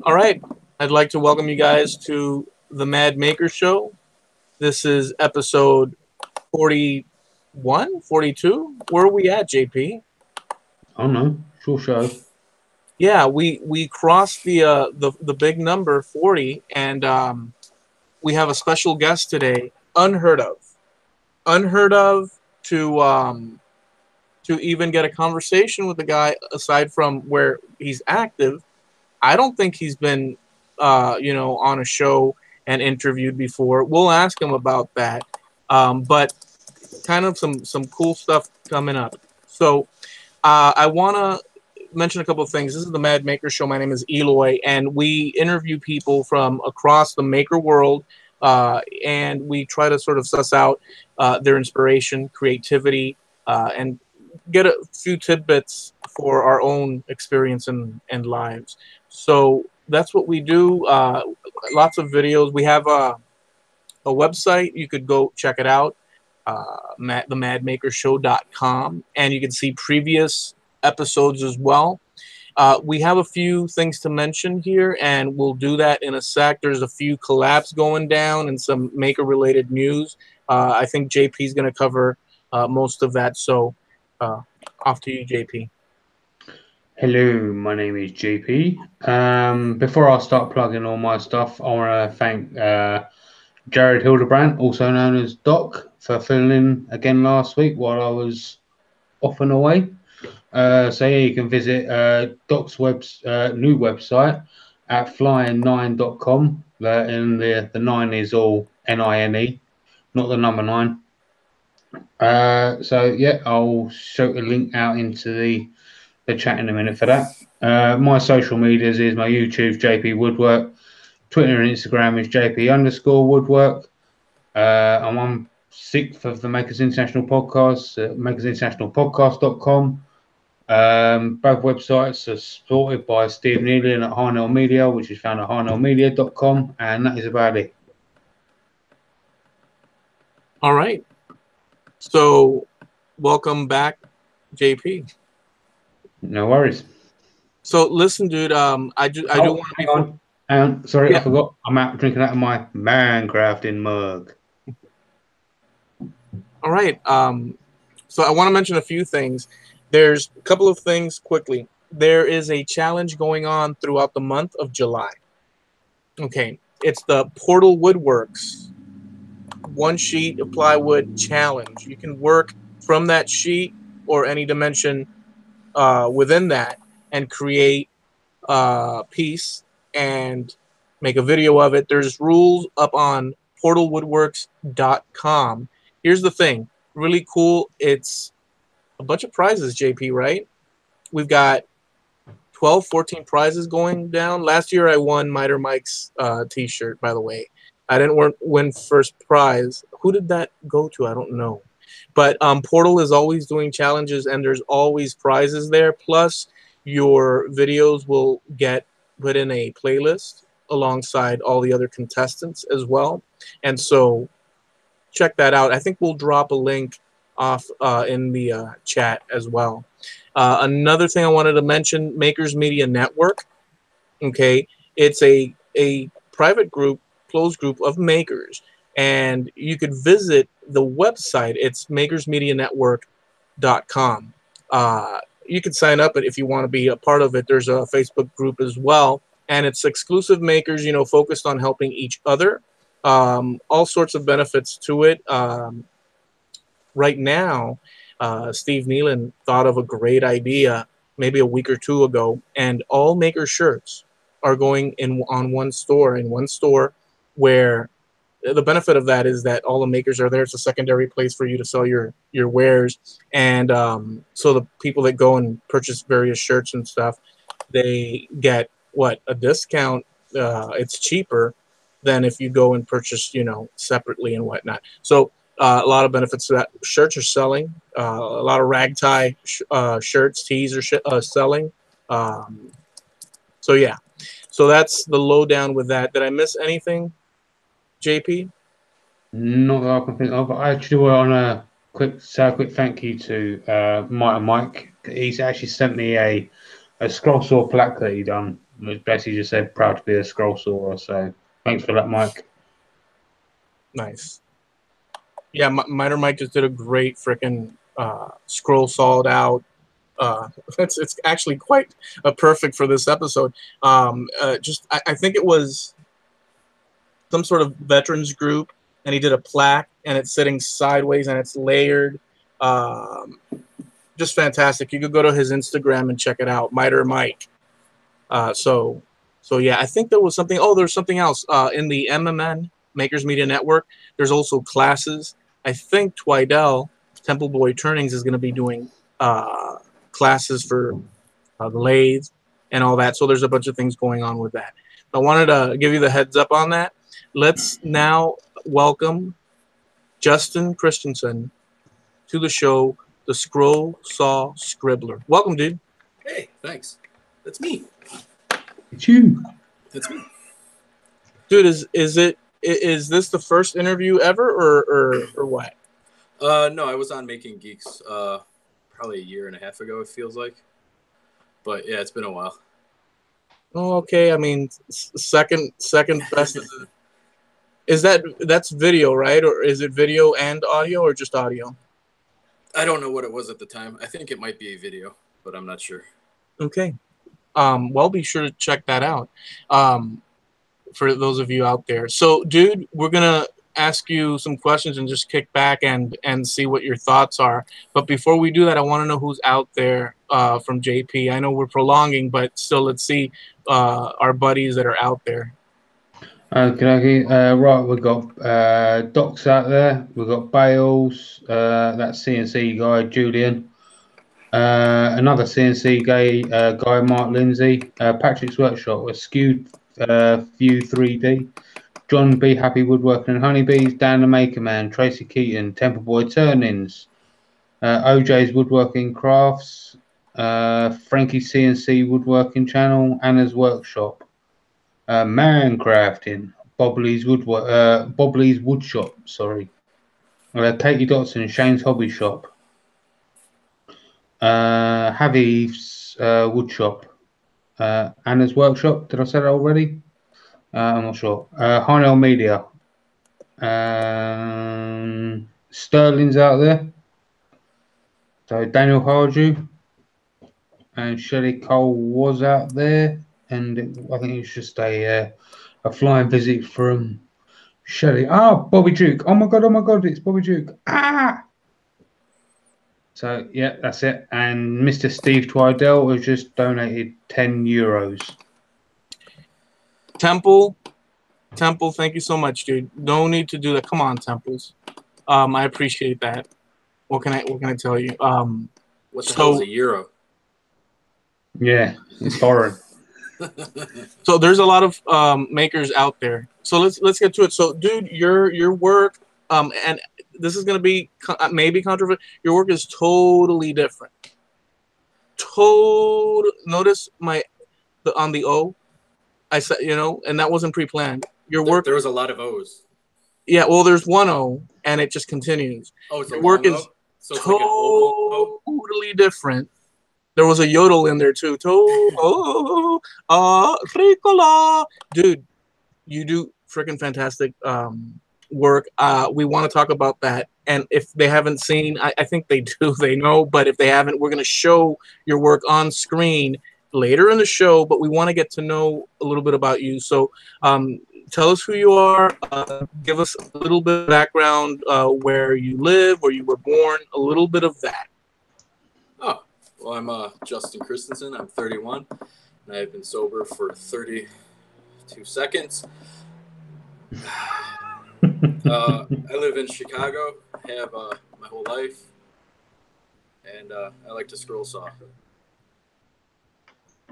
All right. I'd like to welcome you guys to the Mad Maker Show. This is episode 41, 42. Where are we at, JP? I don't know. Sure show. Yeah, we crossed the big number 40, and we have a special guest today. Unheard of to even get a conversation with the guy. Aside from where he's active, I don't think he's been on a show and interviewed before. We'll ask him about that, but kind of some cool stuff coming up. So I want to mention a couple of things. This is the Mad Maker Show. My name is Eloy, and we interview people from across the maker world, and we try to sort of suss out their inspiration, creativity, and get a few tidbits for our own experience and lives. So that's what we do. Lots of videos. We have a website. You could go check it out, themadmakershow.com, and you can see previous episodes as well. We have a few things to mention here, and we'll do that in a sec. There's a few collabs going down and some maker-related news. I think JP is going to cover most of that. So off to you, JP. Hello, my name is JP. Before I start plugging all my stuff, I want to thank Jared Hildebrand, also known as Doc, for filling in again last week while I was off and away. So yeah, you can visit Doc's new website at flying9.com. And the 9 is all NINE, not the number 9. So yeah, I'll show a link out into the chat in a minute for that. My social medias is my YouTube, JP Woodwork. Twitter and Instagram is JP_Woodwork. I'm on 6th of the Makers International podcast at makersinternationalpodcast.com. Both websites are supported by Steve Nealon at Hannibal Media, which is found at hannibal.media.com, and that is about it. All right. So welcome back, JP. No worries. So listen, dude. I do want to hang on. Sorry, yeah. I forgot. I'm out drinking out of my Minecrafting mug. All right. So I want to mention a few things. There's a couple of things quickly. There is a challenge going on throughout the month of July. Okay, it's the Portal Woodworks 1 sheet of plywood challenge. You can work from that sheet or any dimension within that and create a piece and make a video of it. There's rules up on portalwoodworks.com. Here's the thing, really cool. It's a bunch of prizes, JP, right? We've got 12, 14 prizes going down. Last year I won Miter Mike's t-shirt, by the way. I didn't win first prize. Who did that go to? I don't know. But Portal is always doing challenges, and there's always prizes there. Plus, your videos will get put in a playlist alongside all the other contestants as well. And so check that out. I think we'll drop a link off in the chat as well. Another thing I wanted to mention, Makers Media Network. Okay, it's a private group, closed group of makers, and you could visit the website. It's makersmedianetwork.com. You can sign up if you want to be a part of it. There's a Facebook group as well, and it's exclusive makers, focused on helping each other. All sorts of benefits to it. Right now, Steve Nealon thought of a great idea maybe a week or two ago, and all maker shirts are going in one store where the benefit of that is that all the makers are there. It's a secondary place for you to sell your wares. And so the people that go and purchase various shirts and stuff, they get a discount. It's cheaper than if you go and purchase, separately and whatnot. So a lot of benefits to that. Shirts are selling. A lot of rag tie shirts, tees are selling. So yeah. So that's the lowdown with that. Did I miss anything, JP? Not that I can think of. I actually want to quick thank you to Mike. He's actually sent me a scroll saw plaque that he done which basically just said proud to be a scroll sawer. So thanks for that, Mike. Nice. Yeah, Miter Mike just did a great freaking scroll sawed out. It's actually quite perfect for this episode. I think it was some sort of veterans group, and he did a plaque, and it's sitting sideways, and it's layered. Just fantastic. You could go to his Instagram and check it out, Miter Mike. So yeah, I think there was something. Oh, there's something else in the MMN Makers Media Network. There's also classes. I think Twidell Temple Boy Turnings is going to be doing classes for the lathe and all that. So there's a bunch of things going on with that. I wanted to give you the heads up on that. Let's now welcome Justin Christensen to the show, the Scroll Saw Scribbler. Welcome, dude. Hey, thanks. That's me. It's you. That's me. Dude, is this the first interview ever or what? No, I was on Making Geeks probably a year and a half ago, it feels like. But yeah, it's been a while. Oh, okay. I mean, second best that's video, right? Or is it video and audio or just audio? I don't know what it was at the time. I think it might be a video, but I'm not sure. Okay. Well, be sure to check that out. For those of you out there. So, dude, we're gonna ask you some questions and just kick back and see what your thoughts are. But before we do that, I want to know who's out there from JP. I know we're prolonging, but still, let's see our buddies that are out there. Okay. Right, we've got Doc's out there. We've got Bales. That CNC guy, Julian. Another CNC guy, Mark Lindsay. Patrick's Workshop, a skewed View 3D. John B. Happy Woodworking and Honeybees. Dan the Maker Man. Tracy Keaton. Temple Boy Turn-ins. OJ's Woodworking Crafts. Frankie CNC Woodworking Channel. Anna's Workshop. Man Crafting. Bobley's Woodshop. Sorry. Katie Dotson. Shane's Hobby Shop. Haviv's Woodshop. Anna's Workshop. Did I say that already? I'm not sure. Hannibal Media. Sterling's out there. So Daniel Harju and Shelley Cole was out there, and I think it's just a flying visit from Shelley. Bobby Duke. Oh my god, it's Bobby Duke. So yeah, that's it. And Mr. Steve Twidell has just donated €10. Temple, thank you so much, dude. No need to do that. Come on, Temples. I appreciate that. What can I tell you? What the hell is a euro? Yeah, it's foreign. So there's a lot of makers out there. So let's get to it. So, dude, your work, and this is going to be maybe controversial. Your work is totally different. Notice on the O. I said, and that wasn't pre-planned. Your work. There was a lot of O's. Yeah, well, there's one O, and it just continues. Oh, it's your work is so it's like an oval O? Totally different. There was a yodel in there too. Ricola. Dude, you do freaking fantastic work. We want to talk about that. And if they haven't seen, I think they do, they know. But if they haven't, we're going to show your work on screen later in the show. But we want to get to know a little bit about you. So tell us who you are. Give us a little bit of background, where you live, where you were born, a little bit of that. Oh, well, I'm Justin Christensen. I'm 31, and I've been sober for 32 seconds. I live in Chicago, have my whole life, and I like to scroll saw.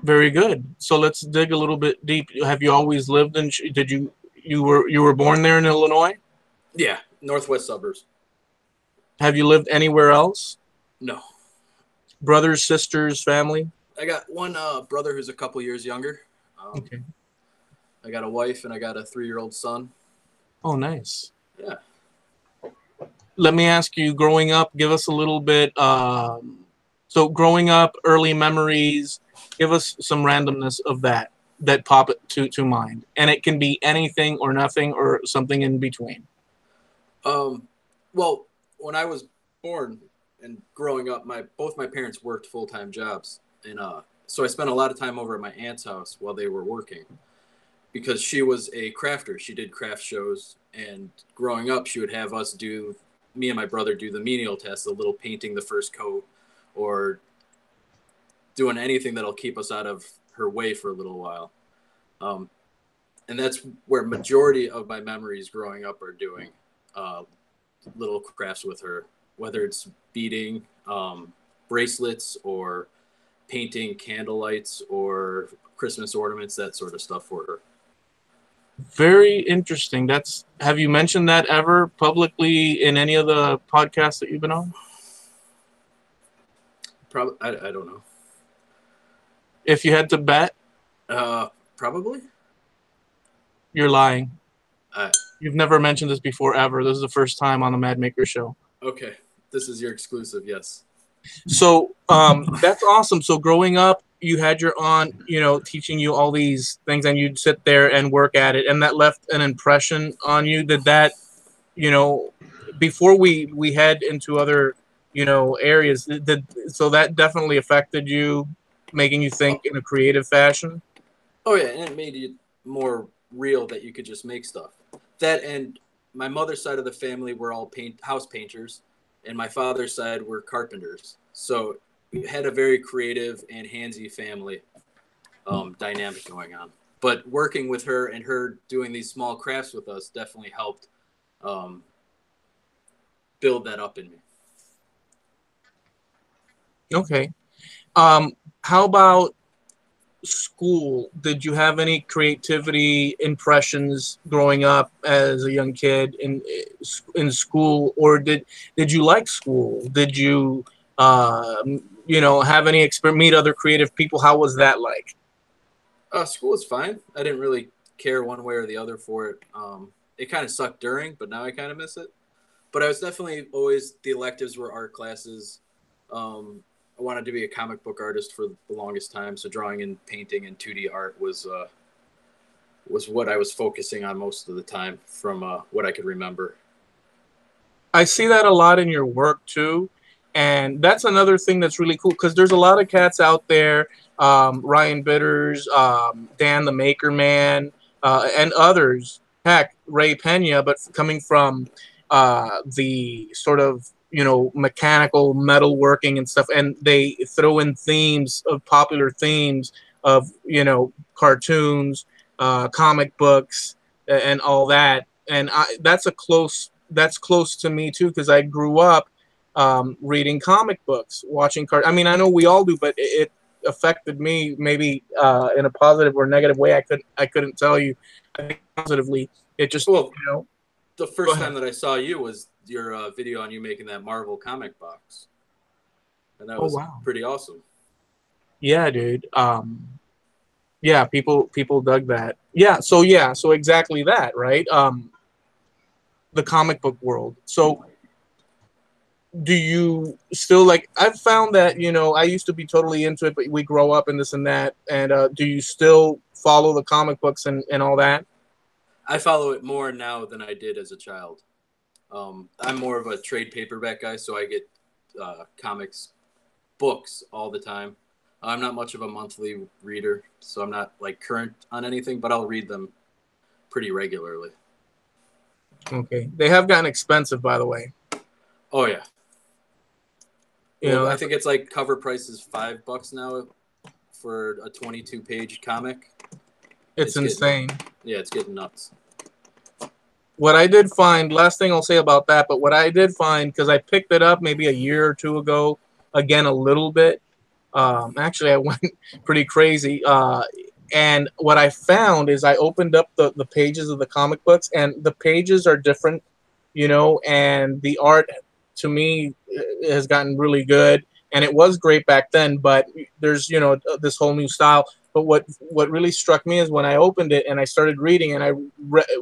Very good. So let's dig a little bit deep. Have you always lived in? Did you were born there in Illinois? Yeah, northwest suburbs. Have you lived anywhere else? No. Brothers, sisters, family? I got one brother who's a couple years younger. Okay. I got a wife and I got a 3-year-old son. Oh, nice. Yeah. Let me ask you, growing up, give us a little bit. So growing up, early memories, give us some randomness of that. that pop to mind, and it can be anything or nothing or something in between. Well, when I was born and growing up, both my parents worked full-time jobs, and so I spent a lot of time over at my aunt's house while they were working, because she was a crafter. She did craft shows, and growing up, she would have me and my brother do the menial tasks, the little painting the first coat, or doing anything that'll keep us out of her way for a little while. And that's where majority of my memories growing up are doing little crafts with her, whether it's beading bracelets or painting candlelights or Christmas ornaments, that sort of stuff for her. Very interesting. Have you mentioned that ever publicly in any of the podcasts that you've been on? Probably, I don't know. If you had to bet, probably. You're lying. You've never mentioned this before ever. This is the first time on the Mad Maker show. Okay, this is your exclusive. Yes. So that's awesome. So growing up, you had your aunt, teaching you all these things, and you'd sit there and work at it, and that left an impression on you. Did that, before we head into other, areas, so that definitely affected you, making you think in a creative fashion? Oh yeah, and it made it more real that you could just make stuff. That, and my mother's side of the family were all house painters, and my father's side were carpenters. So we had a very creative and handsy family dynamic going on. But working with her and her doing these small crafts with us definitely helped build that up in me. Okay. How about school? Did you have any creativity impressions growing up as a young kid in school, or did you like school? Did you have any meet other creative people? How was that like? School was fine. I didn't really care one way or the other for it. It kind of sucked during, but now I kind of miss it. But I was definitely always, the electives were art classes. I wanted to be a comic book artist for the longest time, so drawing and painting and 2D art was what I was focusing on most of the time from what I could remember. I see that a lot in your work too, and that's another thing that's really cool, because there's a lot of cats out there, Ryan Bitters, Dan the Maker Man, and others, heck, Ray Pena, but coming from the sort of mechanical metalworking and stuff, and they throw in themes of popular themes of cartoons, comic books, and all that. And that's close to me too, because I grew up reading comic books, watching I mean, I know we all do, but it affected me maybe in a positive or negative way. I couldn't tell you. I think positively, it just the first time that I saw you was your video on you making that Marvel comic box, and that was pretty awesome. Yeah, dude. Yeah, people dug that. So exactly that, right? The comic book world. So do you still I've found that I used to be totally into it, but we grow up and this and that, and do you still follow the comic books and all that? I follow it more now than I did as a child. I'm more of a trade paperback guy, so I get comics books all the time. I'm not much of a monthly reader, so I'm not current on anything, but I'll read them pretty regularly. Okay. They have gotten expensive, by the way. Oh yeah. I think it's cover price is $5 now for a 22-page comic. It's insane. It's getting nuts. What I did find, last thing I'll say about that, but what I did find, because I picked it up maybe a year or two ago, again, a little bit. Actually, I went pretty crazy. And what I found is I opened up the pages of the comic books, and the pages are different, and the art, to me, has gotten really good. And it was great back then, but there's, this whole new style. But what really struck me is when I opened it and I started reading and I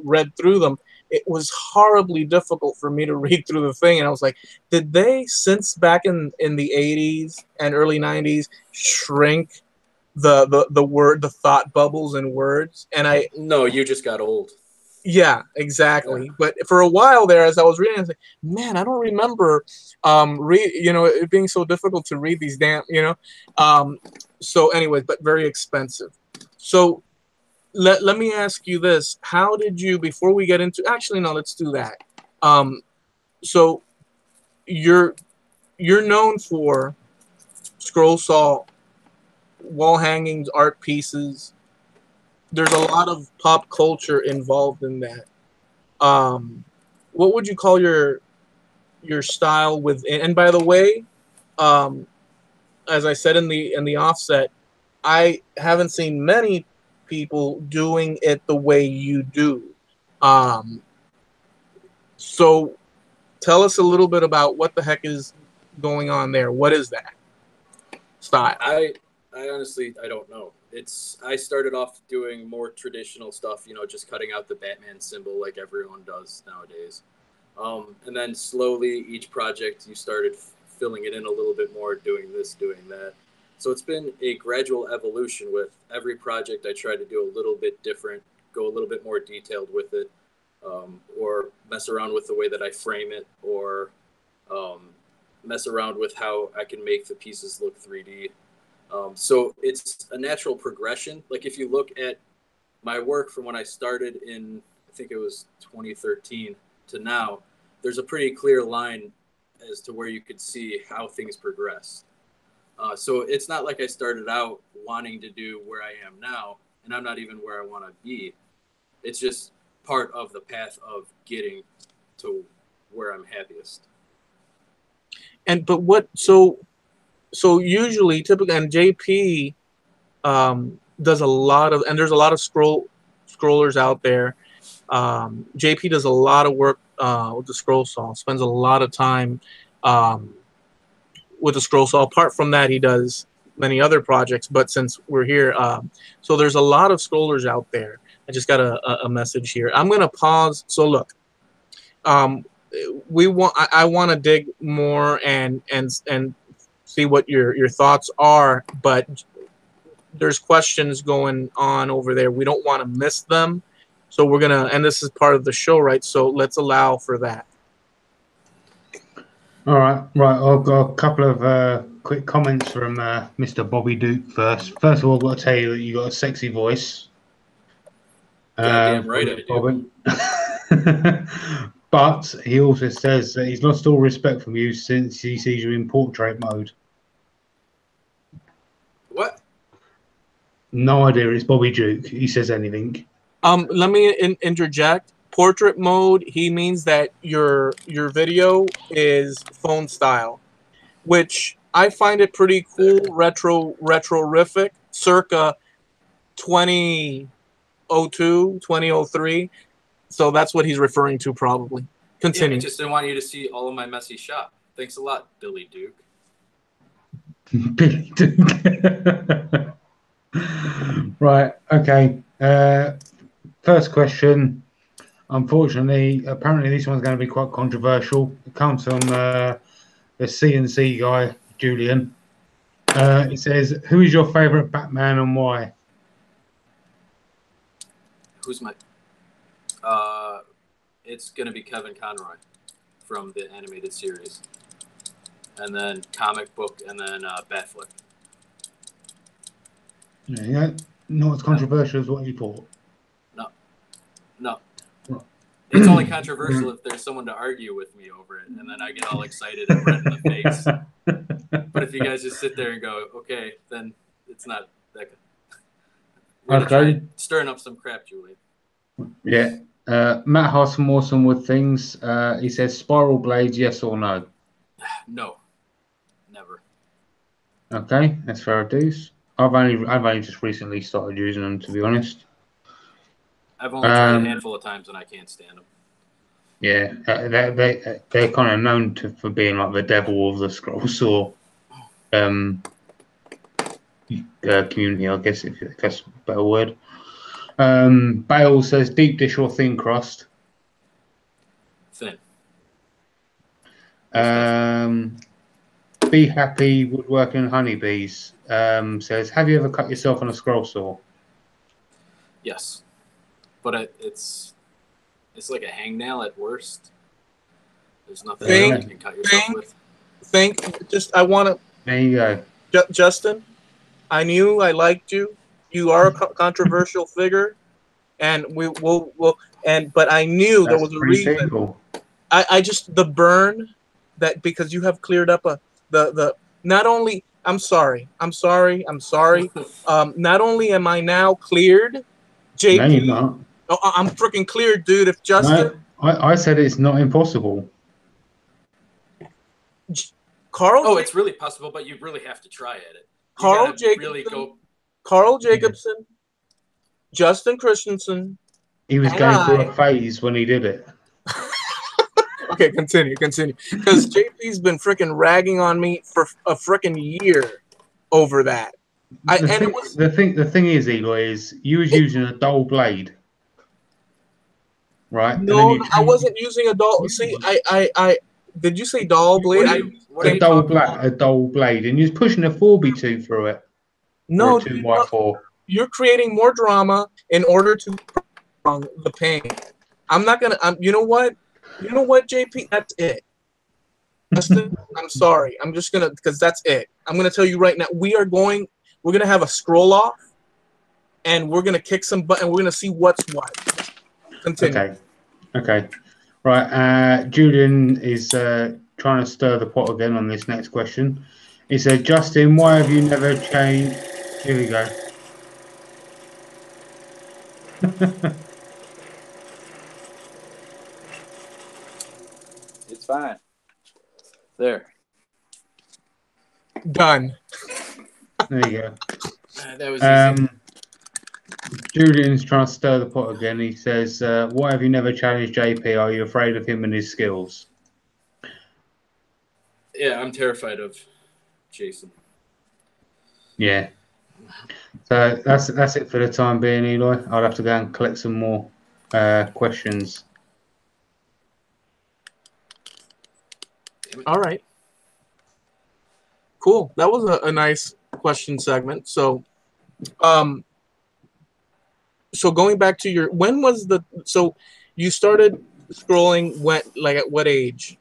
read through them, it was horribly difficult for me to read through the thing. And I was like, did they, since back in the 80s and early 90s, shrink the thought bubbles and words. And No, you just got old. yeah, exactly. Yeah. But for a while there, as I was reading, I was like, man, I don't remember, it being so difficult to read these damn, So anyways, but very expensive. So let me ask you this: how did you, before we get into, actually, no, let's do that. So you're known for scroll saw, wall hangings, art pieces. There's a lot of pop culture involved in that. What would you call your style within? And by the way, um, as I said in the offset, I haven't seen many people doing it the way you do. Um, so tell us a little bit about what the heck is going on there. What is that style? I honestly, I don't know. I started off doing more traditional stuff, just cutting out the Batman symbol like everyone does nowadays. And then slowly each project you started filling it in a little bit more, doing this, doing that. So it's been a gradual evolution. With every project I try to do a little bit different, go a little bit more detailed with it, or mess around with the way that I frame it, or mess around with how I can make the pieces look 3D. So it's a natural progression. Like if you look at my work from when I started in, I think it was 2013 to now, there's a pretty clear line as to where you could see how things progress. So it's not like I started out wanting to do where I am now, and I'm not even where I want to be. It's just part of the path of getting to where I'm happiest. So usually, typically, and JP does a lot of, and there's a lot of scrollers out there. JP does a lot of work with the scroll saw. Spends a lot of time with the scroll saw. Apart from that, he does many other projects. But since we're here, so there's a lot of scrollers out there. I just got a message here. I'm gonna pause. So look, I want to dig more and see what your thoughts are, but there's questions going on over there. We don't want to miss them. So we're going to, and this is part of the show, right? So let's allow for that. All right. I've got a couple of quick comments from Mr. Bobby Duke first. First of all, I've got to tell you that you got a sexy voice. Goddamn right I do. But he also says that he's lost all respect from you since he sees you in portrait mode. What? No idea. It's Bobby Duke. He says anything. Let me interject. Portrait mode, he means that your video is phone style, which I find it pretty cool, retrorific, circa 2002, 2003. So that's what he's referring to, probably. Continue. Yeah, I just didn't want you to see all of my messy shop. Thanks a lot, Billy Duke. Billy Duke. Right. Okay. First question. Unfortunately, apparently this one's going to be quite controversial. It comes from the CNC guy, Julian. It says, "Who is your favorite Batman and why?" Who's my? It's gonna be Kevin Conroy from the animated series, and then comic book, and then Batfleck. Yeah, not as controversial as what you thought. No. Right. It's only controversial if there's someone to argue with me over it, and then I get all excited and red in the face. But if you guys just sit there and go, okay, then it's not that good. Really Okay. Stirring up some crap, Julie. Yeah. Matt has some awesome wood things. He says spiral blades, yes or no? No. Never. Okay, that's fair dues. I've only just recently started using them, to be honest. I've only tried a handful of times and I can't stand them. Yeah, they're kind of known for being like the devil of the scroll saw community, I guess, if that's a better word. Bale says deep dish or thin crust. Thin. Be Happy Woodworking Honeybees says, have you ever cut yourself on a scroll saw? Yes, but it's like a hangnail at worst. There's nothing you can cut yourself with. I want to. There you go. Justin, I knew I liked you. You are a controversial figure, and but I knew there was a reason. People. I just the burn that because you have cleared up the not only I'm sorry. Not only am I now cleared, JP. No, you're not. Oh, I'm freaking cleared, dude. If Justin, no, I said it's not impossible. Carl. Oh, it's really possible, but you really have to try at it. Carl Jacobson, Justin Christensen. He was going through a phase when he did it. Okay, continue. Because JP's been freaking ragging on me for a freaking year over that. The thing is, Eloy, is you was using a dull blade, right? No, I wasn't using a dull. See, I did you say dull blade? A dull blade, and you was pushing a 4x2 through it. No, or a 2x4. You're creating more drama in order to prolong the pain. I'm not gonna. You know what, JP? That's it. Justin, I'm sorry. I'm just gonna because that's it. I'm gonna tell you right now. We're gonna have a scroll off, and we're gonna kick some butt, and we're gonna see what's what. Continue. Okay. Right. Julian is trying to stir the pot again on this next question. He said, Justin, why have you never changed? Here we go. It's fine. There. Done. There you go. That was easy. Julian's trying to stir the pot again. He says, why have you never challenged JP? Are you afraid of him and his skills? Yeah, I'm terrified of Jason. Yeah. So that's it for the time being, Eloy. I'll have to go and collect some more questions. All right. Cool. That was a nice question segment. So, so going back to when was so you started scrolling at what age,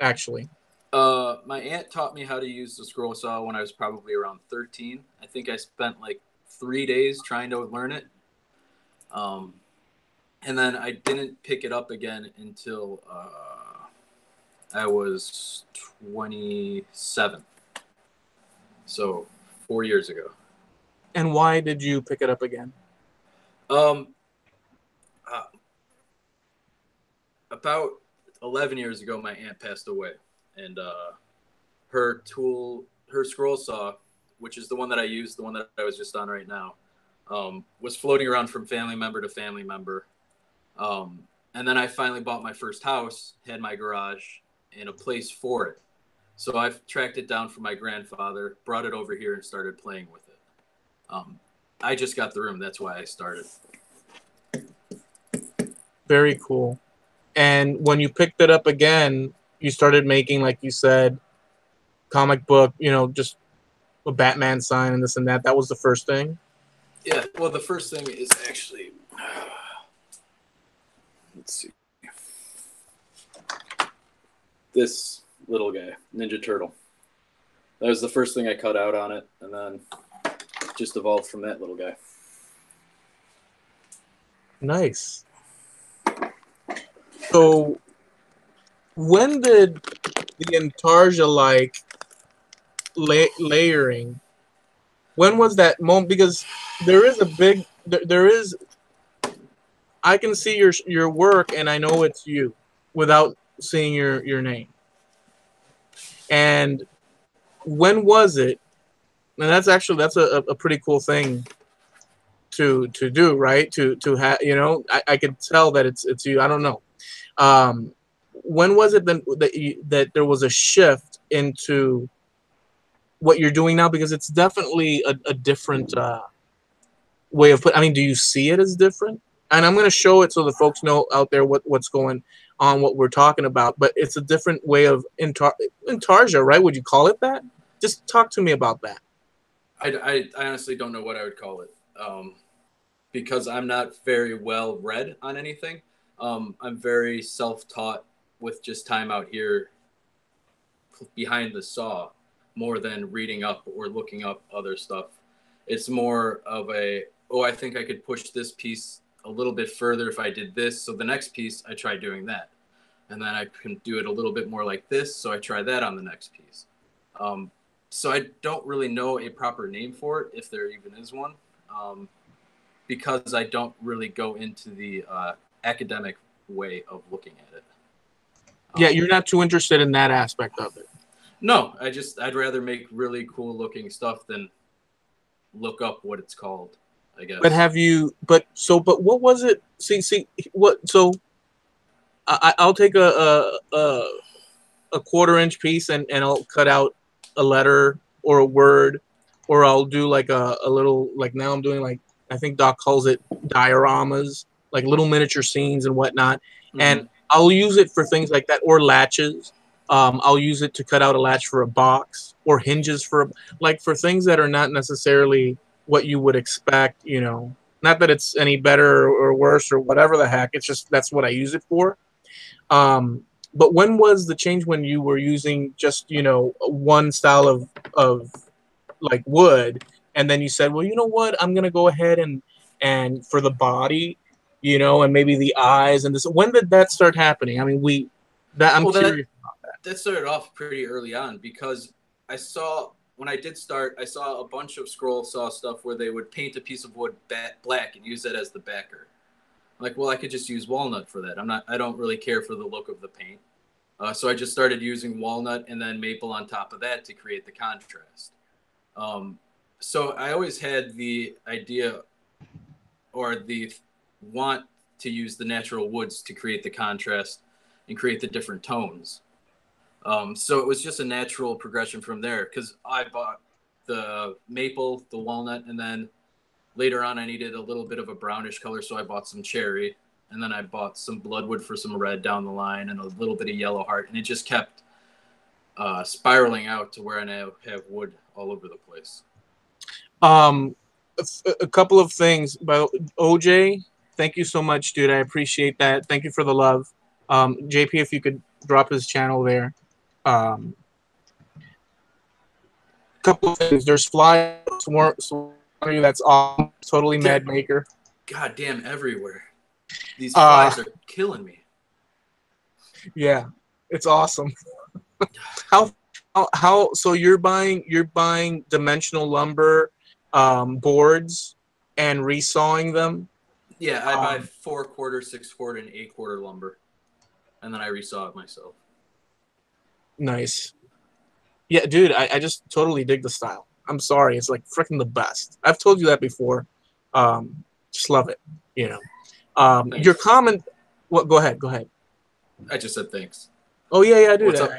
actually? My aunt taught me how to use the scroll saw when I was probably around 13. I think I spent like 3 days trying to learn it. And then I didn't pick it up again until I was 27. So 4 years ago. And why did you pick it up again? About 11 years ago, my aunt passed away, and her scroll saw, which is the one that I use, the one that I was just on right now, was floating around from family member to family member. And then I finally bought my first house, had my garage, and a place for it. So I've tracked it down from my grandfather, brought it over here, and started playing with it. I just got the room. That's why I started. Very cool. And when you picked it up again, you started making, like you said, comic book, just a Batman sign and this and that. That was the first thing? Yeah, well, the first thing is actually... let's see. This little guy, Ninja Turtle. That was the first thing I cut out on it, and then just evolved from that little guy. Nice. So, when did the Intarsia-like layering, when was that moment? Because there is I can see your work, and I know it's you without seeing your name. And when was it? And that's a pretty cool thing to do, right? To have, I could tell that it's you. I don't know. When was it that there was a shift into what you're doing now? Because it's definitely a different way of putting. I mean, do you see it as different? And I'm going to show it so the folks know out there what's going on what we're talking about, but it's a different way of intarsia, right? Would you call it that? Just talk to me about that. I honestly don't know what I would call it, because I'm not very well read on anything. I'm very self-taught with just time out here behind the saw, more than reading up or looking up other stuff. It's more of a, oh, I think I could push this piece a little bit further if I did this. So the next piece, I try doing that. And then I can do it a little bit more like this. So I try that on the next piece. So I don't really know a proper name for it, if there even is one, because I don't really go into the academic way of looking at it. Yeah, you're not too interested in that aspect of it. No, I'd rather make really cool looking stuff than look up what it's called, I guess. But have you, but what was it? See, what, so I'll take a 1/4-inch piece and I'll cut out a letter or a word, or I'll do like a little, like now I'm doing, like, I think Doc calls it dioramas, like little miniature scenes and whatnot. Mm-hmm. And I'll use it for things like that, or latches. I'll use it to cut out a latch for a box, or hinges for, like, for things that are not necessarily what you would expect, you know. Not that it's any better or worse or whatever the heck. It's just that's what I use it for. But when was the change when you were using just, you know, one style of like wood, and then you said, well, you know what, I'm gonna go ahead and for the body, you know, and maybe the eyes and this. When did that start happening? I mean, I'm curious about that. That started off pretty early on, because when I did start, I saw a bunch of Scroll Saw stuff where they would paint a piece of wood black and use it as the backer. Like, well, I could just use walnut for that. I don't really care for the look of the paint. So I just started using walnut and then maple on top of that to create the contrast. So I always had the idea or the want to use the natural woods to create the contrast and create the different tones. So it was just a natural progression from there, because I bought the maple, the walnut, and then later on I needed a little bit of a brownish color, so I bought some cherry, and then I bought some bloodwood for some red down the line, and a little bit of yellow heart, and it just kept spiraling out to where I now have wood all over the place. A couple of things. By OJ, thank you so much, dude. I appreciate that. Thank you for the love. JP, if you could drop his channel there. Couple of things. There's flies. That's awesome. Totally mad maker. Goddamn everywhere. These flies are killing me. Yeah, it's awesome. How so you're buying dimensional lumber boards and resawing them? Yeah, I buy 4/4, 6/4, and 8/4 lumber, and then I resaw it myself. Nice. Yeah, dude, I just totally dig the style. I'm sorry, it's like freaking the best. I've told you that before. Just love it, you know. Your comment. What? Go ahead. I just said thanks. Oh yeah, dude. What's up?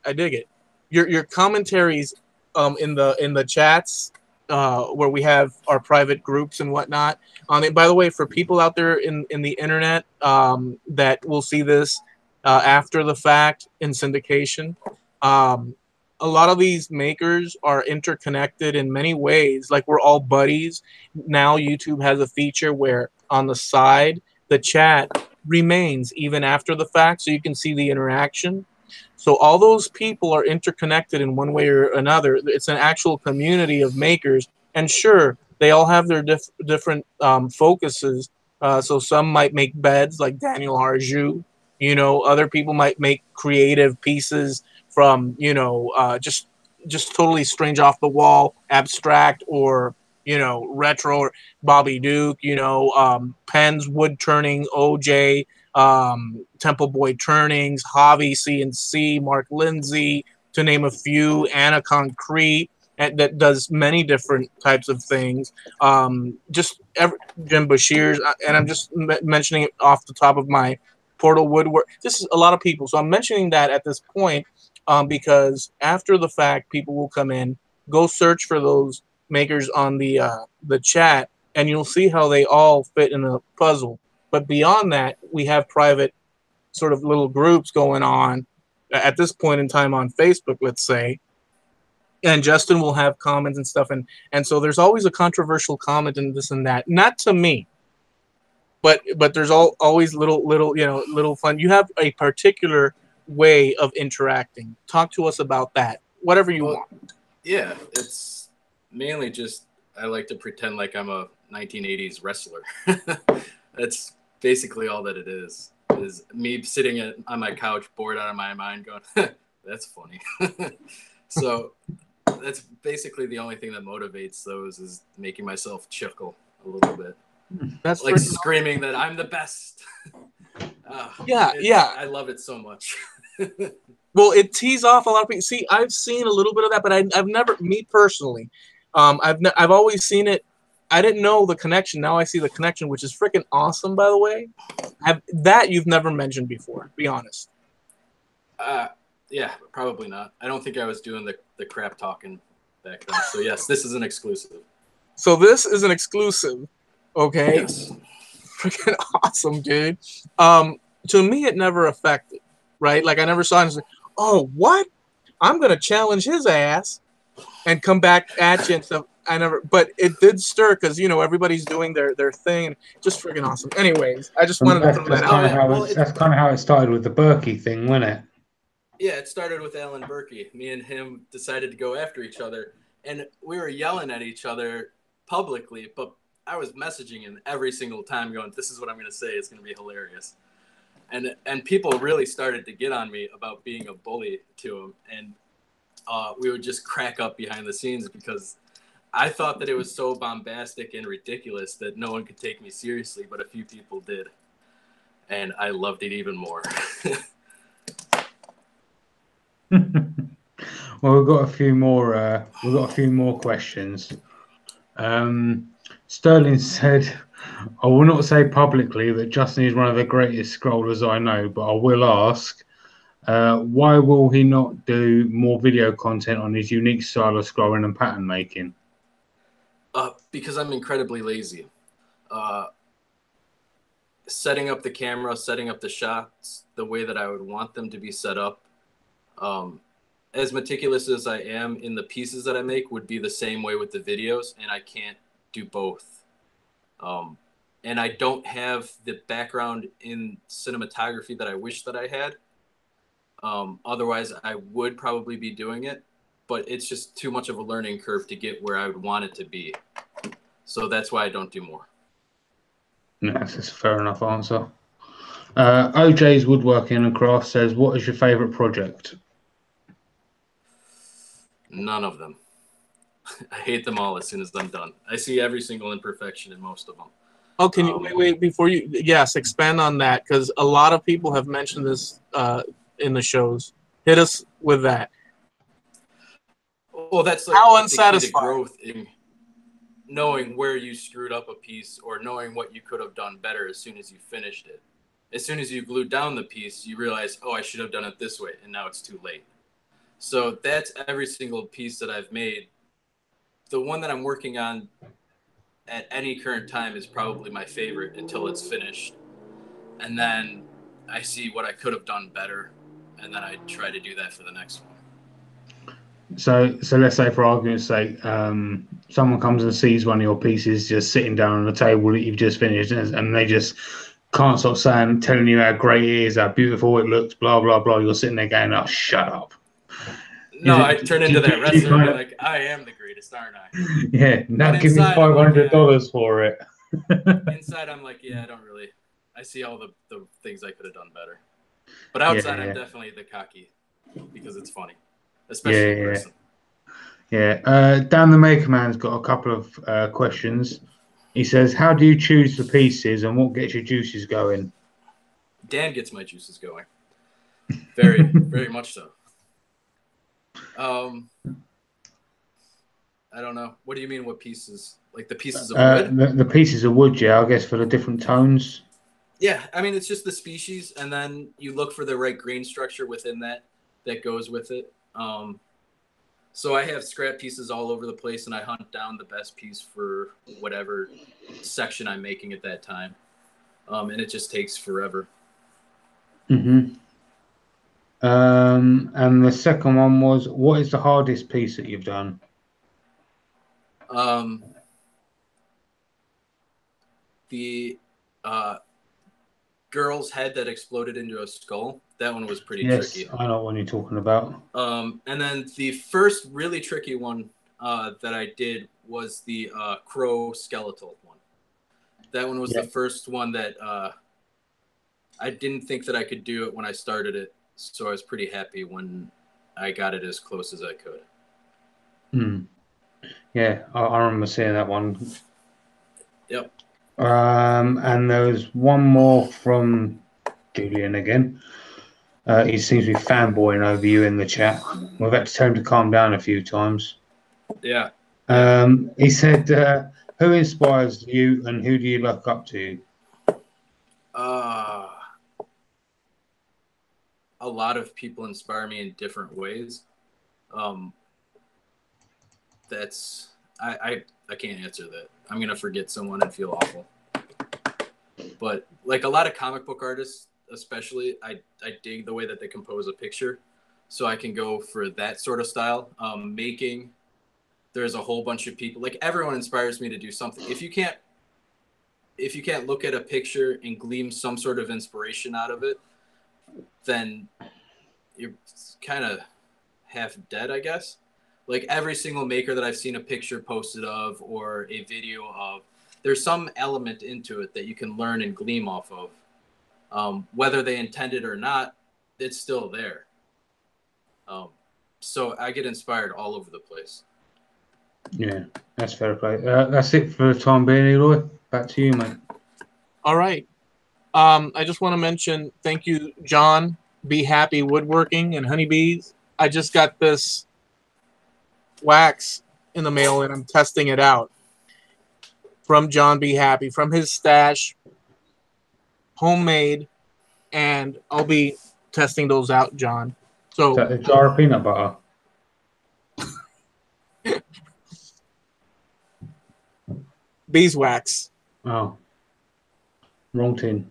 I dig it. Your commentaries in the chats where we have our private groups and whatnot. And by the way, for people out there in the internet that will see this after the fact in syndication, a lot of these makers are interconnected in many ways. Like, we're all buddies. Now YouTube has a feature where on the side the chat remains even after the fact, so you can see the interaction. So all those people are interconnected in one way or another. It's an actual community of makers, and sure, they all have their different focuses. So some might make beds, like Daniel Harju. You know, other people might make creative pieces from, you know, just totally strange, off the wall, abstract, or, you know, retro. Or Bobby Duke, you know, Penn's wood turning, OJ, Temple Boy Turnings, Javi CNC, Mark Lindsay, to name a few, Anna Concrete, that does many different types of things. Jim Bashir's, and I'm just mentioning it off the top of my Portal Woodwork. This is a lot of people, so I'm mentioning that at this point because after the fact, people will come in, go search for those makers on the chat, and you'll see how they all fit in a puzzle. But beyond that, we have private sort of little groups going on at this point in time on Facebook, let's say, and Justin will have comments and stuff, and so there's always a controversial comment and this and that. Not to me, but there's always little little fun. You have a particular way of interacting. Talk to us about that. Whatever you want. Yeah, it's mainly just I like to pretend like I'm a 1980s wrestler. That's basically all that it is me sitting on my couch bored out of my mind going, that's funny. So that's basically the only thing that motivates those, is making myself chuckle a little bit. That's like screaming that I'm the best. Yeah. I love it so much. Well, it tees off a lot of people. See, I've seen a little bit of that, but I've never, me personally, I've always seen it. I didn't know the connection. Now I see the connection, which is freaking awesome, by the way. That you've never mentioned before, be honest. Yeah, probably not. I don't think I was doing the crap talking back then. So yes, this is an exclusive. So this is an exclusive, okay? Yes. Freaking awesome, dude. To me, it never affected, right? Like I never saw it and was like, oh, what? I'm gonna challenge his ass and come back at you and stuff. I never, but it did stir because everybody's doing their thing, and just freaking awesome. Anyways, I just wanted to throw that out. That's kind of how it started with the Berkey thing, wasn't it? Yeah, it started with Alan Berkey. Me and him decided to go after each other, and we were yelling at each other publicly, but I was messaging him every single time going, this is what I'm going to say. It's going to be hilarious. And people really started to get on me about being a bully to him. And we would just crack up behind the scenes because I thought that it was so bombastic and ridiculous that no one could take me seriously, but a few people did. And I loved it even more. Well, we've got a few more questions. Sterling said, I will not say publicly that Justin is one of the greatest scrollers I know, but I will ask, why will he not do more video content on his unique style of scrolling and pattern making? Because I'm incredibly lazy. Setting up the camera, setting up the shots the way that I would want them to be set up, as meticulous as I am in the pieces that I make, would be the same way with the videos, and I can't do both. And I don't have the background in cinematography that I wish that I had. Otherwise, I would probably be doing it, but it's just too much of a learning curve to get where I would want it to be. So that's why I don't do more. No, that's a fair enough answer. OJ's Woodworking and Craft says, what is your favourite project? None of them. I hate them all as soon as I'm done. I see every single imperfection in most of them. Oh, can you wait before you? Yes, expand on that, because a lot of people have mentioned this in the shows. Hit us with that. Well, that's like how unsatisfying. Growth in knowing where you screwed up a piece, or knowing what you could have done better as soon as you finished it. As soon as you glued down the piece, you realize, oh, I should have done it this way, and now it's too late. So that's every single piece that I've made. The one that I'm working on at any current time is probably my favorite until it's finished. And then I see what I could have done better, and then I try to do that for the next one. So let's say, for argument's sake, someone comes and sees one of your pieces just sitting down on the table that you've just finished, and they just can't stop telling you how great it is, how beautiful it looks, blah, blah, blah. You're sitting there going, oh, shut up. No, I turn into that wrestler and be like, I am the greatest, aren't I? Yeah, now give me $500 for it. Inside, I'm like, yeah, I don't really. I see all the things I could have done better. But outside, I'm definitely the cocky, because it's funny, especially in person. Yeah. Dan the Maker Man's got a couple of questions. He says, how do you choose the pieces and what gets your juices going? Dan gets my juices going. Very, very much so. I don't know. What do you mean, what pieces? Like the pieces of wood? The pieces of wood, yeah, I guess, for the different tones. Yeah, I mean, it's just the species, and then you look for the right grain structure within that goes with it. So I have scrap pieces all over the place, and I hunt down the best piece for whatever section I'm making at that time. And it just takes forever. Mm-hmm. And the second one was, what is the hardest piece that you've done? The girl's head that exploded into a skull. That one was pretty Yes, tricky. I know what you're talking about. And then the first really tricky one that I did was the crow skeletal one. That one was the first one that I didn't think that I could do it when I started it, so I was pretty happy when I got it as close as I could. Yeah, I remember seeing that one. Yep. And there was one more from Julian again. He seems to be fanboying over you in the chat. We've had to tell him to calm down a few times. Yeah. He said, who inspires you and who do you look up to? A lot of people inspire me in different ways. That's I can't answer that. I'm gonna forget someone and feel awful. But like a lot of comic book artists, especially, I dig the way that they compose a picture, so I can go for that sort of style. Making, there's a whole bunch of people. Like everyone inspires me to do something. If you can't look at a picture and glean some sort of inspiration out of it, then you're kind of half dead, I guess. Like every single maker that I've seen a picture posted of or a video of, there's some element into it that you can learn and glean off of. Whether they intended or not, it's still there. So I get inspired all over the place. Yeah, that's fair play. That's it for the time being, Eloy. Back to you, mate. All right. I just want to mention, thank you, John, Be Happy Woodworking and Honeybees. I just got this wax in the mail and I'm testing it out from John Be Happy, from his stash, homemade, and I'll be testing those out, John. So, Is that a jar of peanut butter? beeswax. Oh, wrong tin.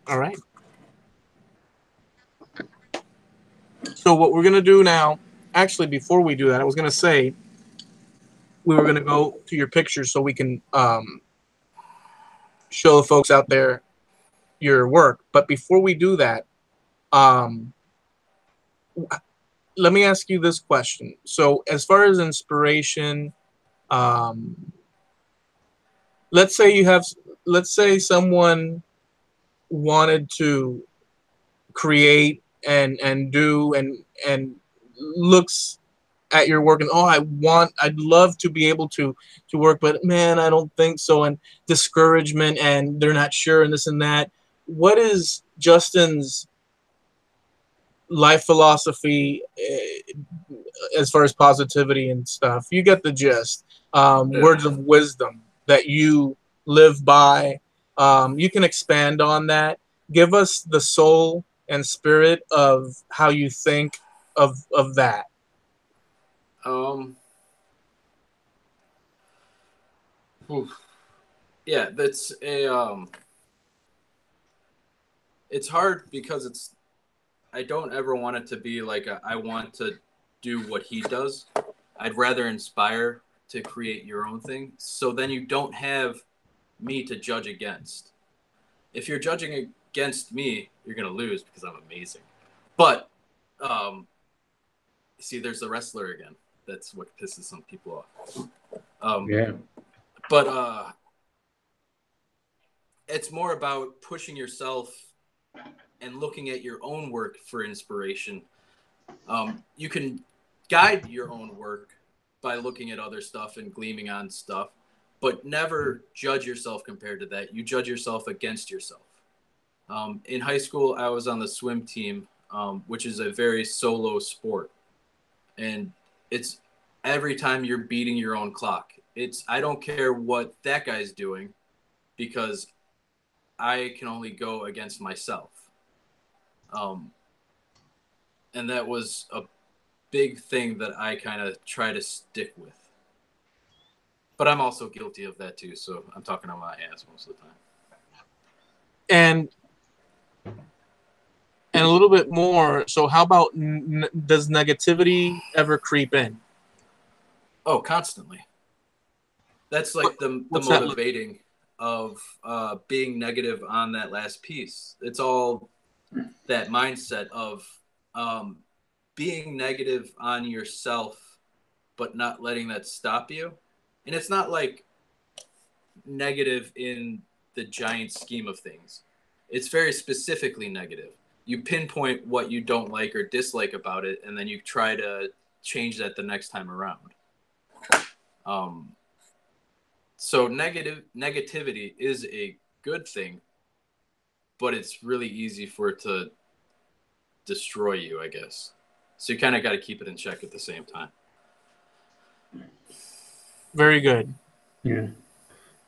All right. So what we're going to do now, actually, before we do that, I was going to say we were going to go to your pictures so we can show the folks out there your work. But before we do that, let me ask you this question. So as far as inspiration, let's say someone wanted to create and do and looks at your work and I'd love to be able to work, but man, I don't think so, and discouragement and they're not sure and this and that. What is Justin's life philosophy as far as positivity and stuff? You get the gist. Words of wisdom that you live by. You can expand on that. Give us the soul and spirit of how you think of that. Yeah, that's a it's hard because I don't ever want it to be like I want to do what he does. I'd rather inspire to create your own thing. So then you don't have me to judge against. If you're judging against me, you're going to lose because I'm amazing. But see, there's the wrestler again. That's what pisses some people off. Yeah. But it's more about pushing yourself and looking at your own work for inspiration. You can guide your own work by looking at other stuff and gleaming on stuff, but never judge yourself compared to that. You judge yourself against yourself. In high school, I was on the swim team, which is a very solo sport. And it's every time you're beating your own clock. I don't care what that guy's doing because I can only go against myself. And that was a big thing that I kind of try to stick with. But I'm also guilty of that too, so I'm talking on my ass most of the time. And a little bit more. So how about, does negativity ever creep in? Oh, constantly. That's like the motivating of being negative on that last piece. It's all that mindset of being negative on yourself, but not letting that stop you. And it's not like negative in the giant scheme of things. It's very specifically negative. You pinpoint what you don't like or dislike about it, and then you try to change that the next time around. So negativity is a good thing, but it's really easy for it to destroy you, I guess. So you kind of got to keep it in check at the same time. Very good. Yeah.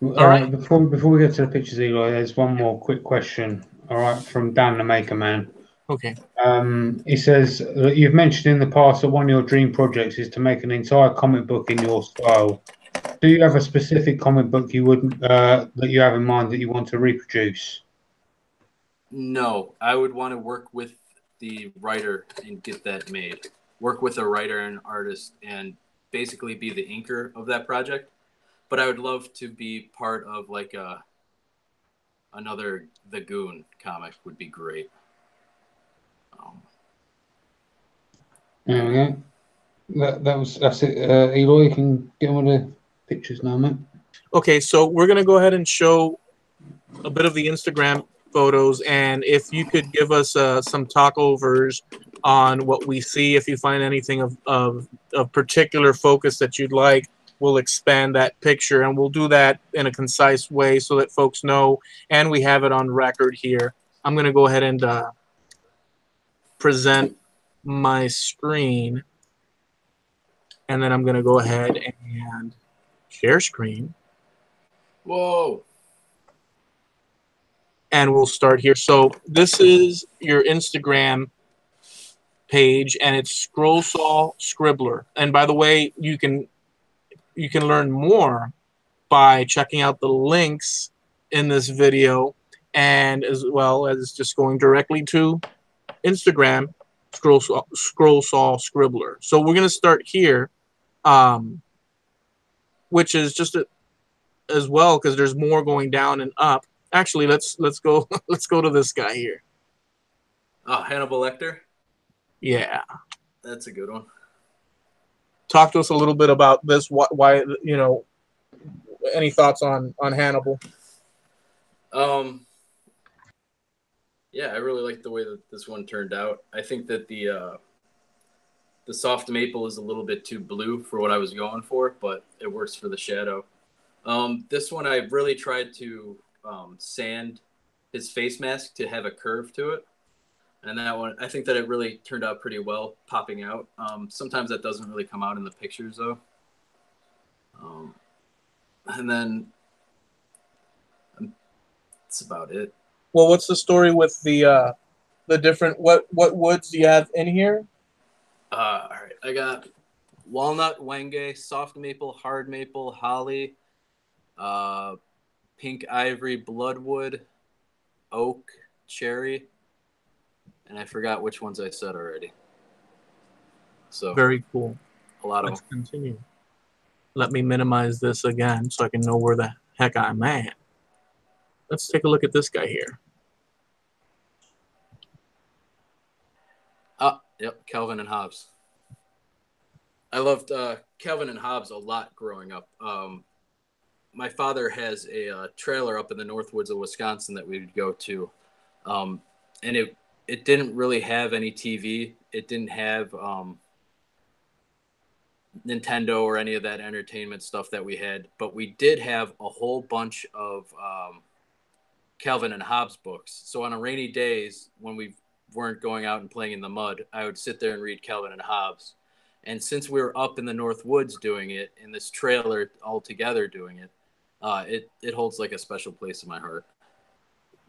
All right. Before we get to the pictures, Eli, there's one more quick question. All right, from Dan the Maker Man. Okay. He says that you've mentioned in the past that one of your dream projects is to make an entire comic book in your style. Do you have a specific comic book you would that you have in mind that you want to reproduce? No, I would want to work with the writer and get that made. Work with a writer and artist and basically be the inker of that project. But I would love to be part of like another The Goon comic would be great. There we go. That's it. Eloy, you can get on with the pictures now, mate. Okay, so we're gonna go ahead and show a bit of the Instagram photos, and if you could give us some talkovers on what we see, if you find anything of particular focus that you'd like, we'll expand that picture, and we'll do that in a concise way so that folks know, and we have it on record here. I'm gonna go ahead and present my screen, and then I'm gonna go ahead and share screen. Whoa. And we'll start here. So this is your Instagram page, and it's Scroll Saw Scribbler. And by the way, you can learn more by checking out the links in this video, and as well as just going directly to Instagram, Scroll Saw Scribbler. So we're going to start here, which is just as well, because there's more going down and up. Actually, let's go to this guy here. Oh, Hannibal Lecter? Yeah. That's a good one. Talk to us a little bit about this. Why any thoughts on Hannibal? Yeah, I really like the way that this one turned out. I think that the soft maple is a little bit too blue for what I was going for, but it works for the shadow. This one I really tried to sand his face mask to have a curve to it. And that one, I think that it really turned out pretty well, popping out. Sometimes that doesn't really come out in the pictures, though. And then that's about it. Well, what's the story with the different what woods do you have in here? All right, I got walnut, wenge, soft maple, hard maple, holly, pink ivory, bloodwood, oak, cherry, and I forgot which ones I said already. So very cool. A lot Let's of them. Continue. Let me minimize this again so I can know where the heck I'm at. Let's take a look at this guy here. Yep, Calvin and Hobbes. I loved Calvin and Hobbes a lot growing up. My father has a trailer up in the North Woods of Wisconsin that we would go to, and it didn't really have any TV. It didn't have Nintendo or any of that entertainment stuff that we had, but we did have a whole bunch of Calvin and Hobbes books. So on a rainy days when we weren't going out and playing in the mud, I would sit there and read Calvin and Hobbes. And since we were up in the North Woods doing it, in this trailer all together doing it, it holds like a special place in my heart.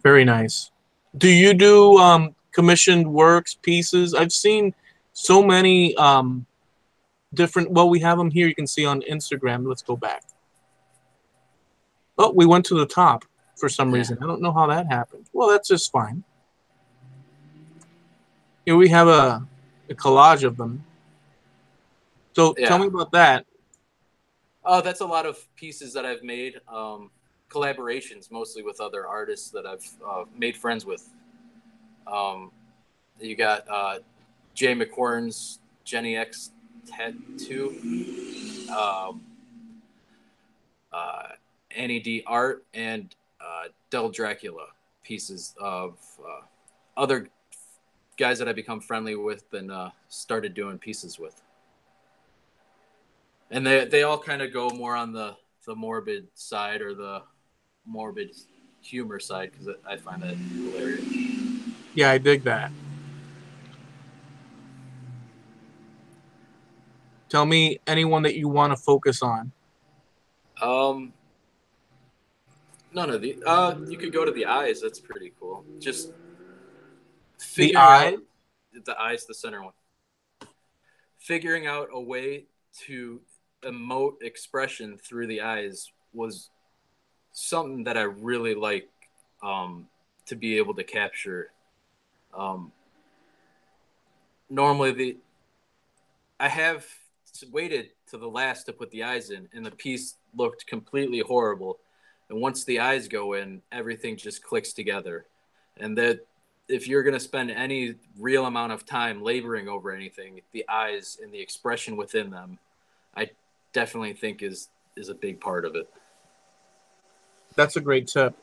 Very nice. Do you do commissioned works, pieces? I've seen so many different. Well, we have them here. You can see on Instagram. Let's go back. Oh, we went to the top for some Yeah. reason. I don't know how that happened. Well, that's just fine. Here we have a collage of them. So tell Yeah. me about that. Oh, that's a lot of pieces that I've made. Collaborations, mostly with other artists that I've made friends with. You got Jay McQuern's Jenny X Tattoo, um, Annie D Art, and Del Dracula pieces of other guys that I become friendly with and started doing pieces with. And they all kind of go more on the morbid side or the morbid humor side because I find that hilarious. Yeah, I dig that. Tell me anyone that you want to focus on. None of the. You could go to the eyes. That's pretty cool. Just The figuring eye? out the eyes, the center one. Figuring out a way to emote expression through the eyes was something that I really like to be able to capture. Normally, I have waited to the last to put the eyes in, and the piece looked completely horrible. And once the eyes go in, everything just clicks together. And that if you're going to spend any real amount of time laboring over anything, the eyes and the expression within them, I definitely think is a big part of it. That's a great tip.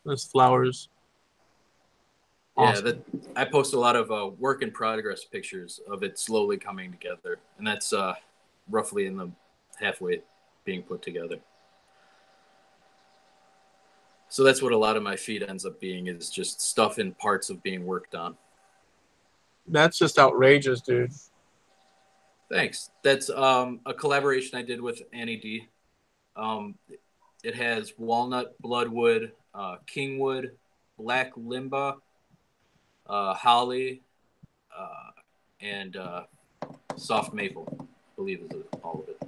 There's flowers. Awesome. Yeah, that I post a lot of work in progress pictures of it slowly coming together, and that's roughly in the halfway being put together. So that's what a lot of my feed ends up being, is just stuff in parts of being worked on. That's just outrageous, dude. Thanks. That's a collaboration I did with Annie D. It has walnut, bloodwood, kingwood, black limba, holly, and soft maple, I believe is all of it.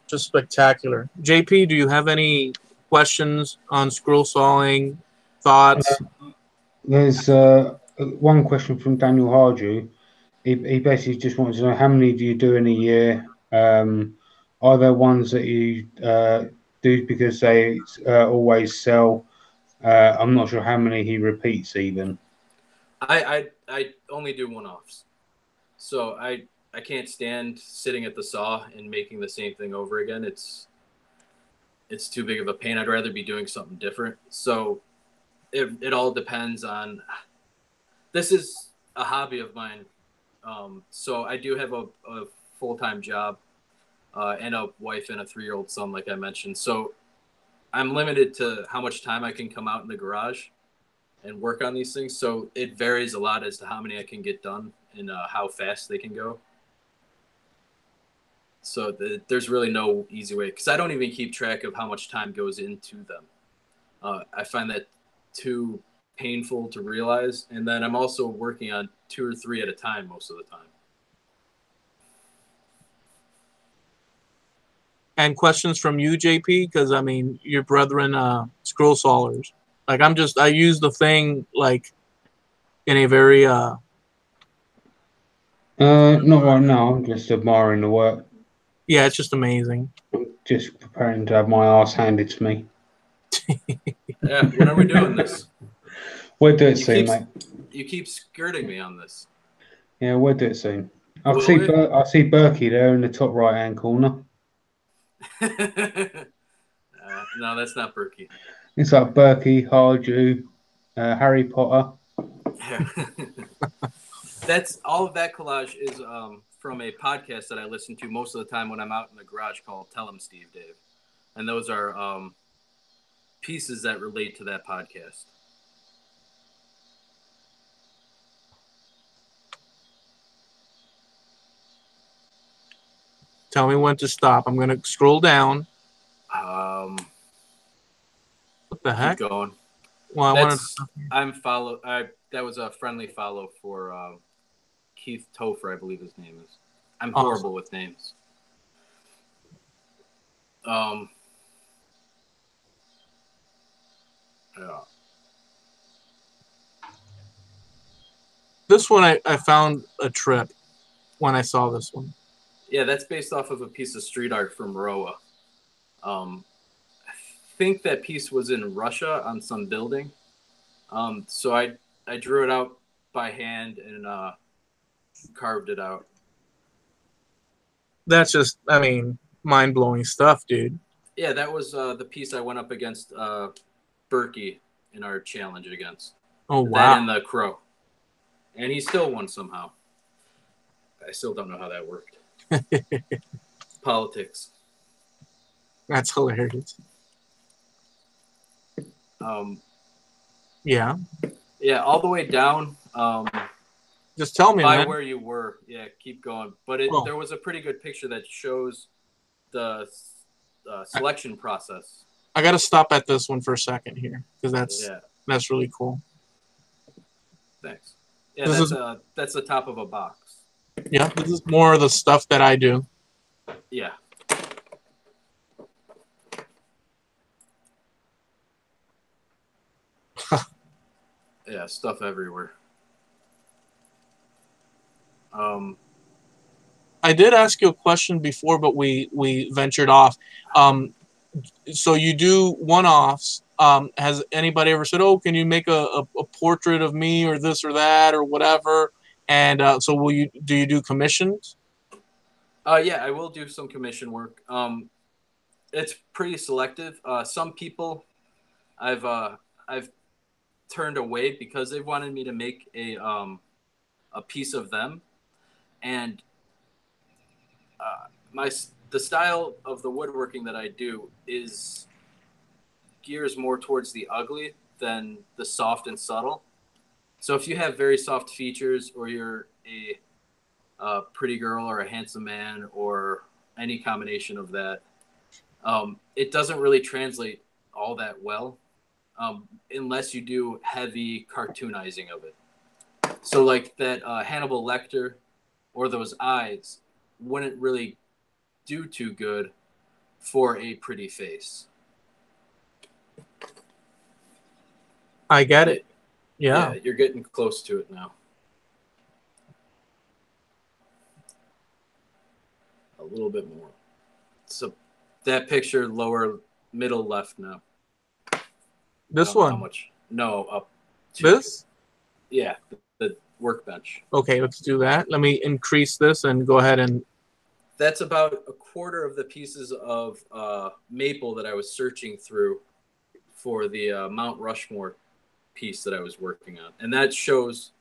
Just spectacular. JP, do you have any questions on scroll sawing, thoughts? There's one question from Daniel Hardew. He basically just wants to know, how many do you do in a year? Are there ones that you do because they always sell? I'm not sure how many he repeats even. I only do one-offs. So I can't stand sitting at the saw and making the same thing over again. It's too big of a pain. I'd rather be doing something different. So it all depends on. This is a hobby of mine. So I do have a full-time job and a wife and a 3-year-old son, like I mentioned. So I'm limited to how much time I can come out in the garage and work on these things. So it varies a lot as to how many I can get done and how fast they can go. So there's really no easy way, because I don't even keep track of how much time goes into them. I find that too painful to realize. And then I'm also working on 2 or 3 at a time most of the time. And questions from you, JP? Because, I mean, your brethren, scroll sawers. Like, I use the thing, like, in a very... Not right now. I'm just admiring the work. Yeah, it's just amazing. I'm just preparing to have my ass handed to me. Yeah, when are we doing this? We'll do it soon, mate. You keep skirting me on this. Yeah, we'll do it soon. I Will see we? Berkey there in the top right-hand corner. No, that's not Berkey. It's like Berkey, Hardew, Harry Potter. That's all of that collage is from a podcast that I listen to most of the time when I'm out in the garage called Tell 'em Steve Dave. And those are pieces that relate to that podcast. Tell me when to stop. I'm going to scroll down. What the heck? Keep going. Well, that was a friendly follow for Keith Topher, I believe his name is. I'm horrible with names. Yeah. This one I found a trip when I saw this one. Yeah, that's based off of a piece of street art from Roa. I think that piece was in Russia on some building. So I drew it out by hand and carved it out. That's just, I mean, mind-blowing stuff, dude. Yeah, that was the piece I went up against Berkey in our challenge against. Oh, wow. That and the crow. And he still won somehow. I still don't know how that worked. Politics. That's hilarious. Yeah. Yeah, all the way down. Just tell me, by man. where you were. Yeah, keep going. But there was a pretty good picture that shows the selection process. I got to stop at this one for a second here because that's really cool. Thanks. Yeah, that's the top of a box. Yeah, this is more of the stuff that I do. Yeah. Yeah, stuff everywhere. I did ask you a question before, but we ventured off. So you do one-offs. Has anybody ever said, "Oh, can you make a portrait of me or this or that or whatever?" And so do you do commissions? Yeah, I will do some commission work. It's pretty selective. Some people I've turned away because they wanted me to make a piece of them, and the style of the woodworking that I do is gears more towards the ugly than the soft and subtle. So if you have very soft features, or you're a pretty girl or a handsome man or any combination of that, it doesn't really translate all that well unless you do heavy cartoonizing of it. So like that Hannibal Lecter or those eyes wouldn't really do too good for a pretty face. I get it. Yeah. Yeah, you're getting close to it now. A little bit more. So that picture, lower middle left now. This one? How much? No, up. This? Yeah, the workbench. Okay, let's do that. Let me increase this and go ahead and... That's about a quarter of the pieces of maple that I was searching through for the Mount Rushmore piece that I was working on. And that shows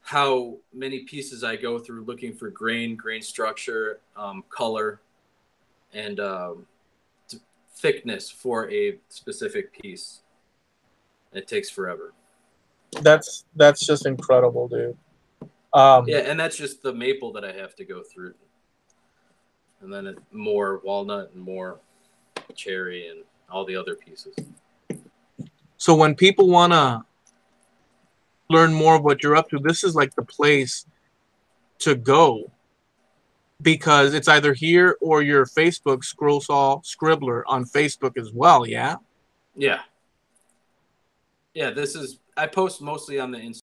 how many pieces I go through looking for grain structure, color, and thickness for a specific piece. It takes forever. That's just incredible, dude. Yeah, and that's just the maple that I have to go through. And then more walnut and more cherry and all the other pieces. So when people want to learn more of what you're up to, this is like the place to go, because it's either here or your Facebook, Scroll Saw Scribbler on Facebook as well, yeah? Yeah. Yeah, I post mostly on the Instagram.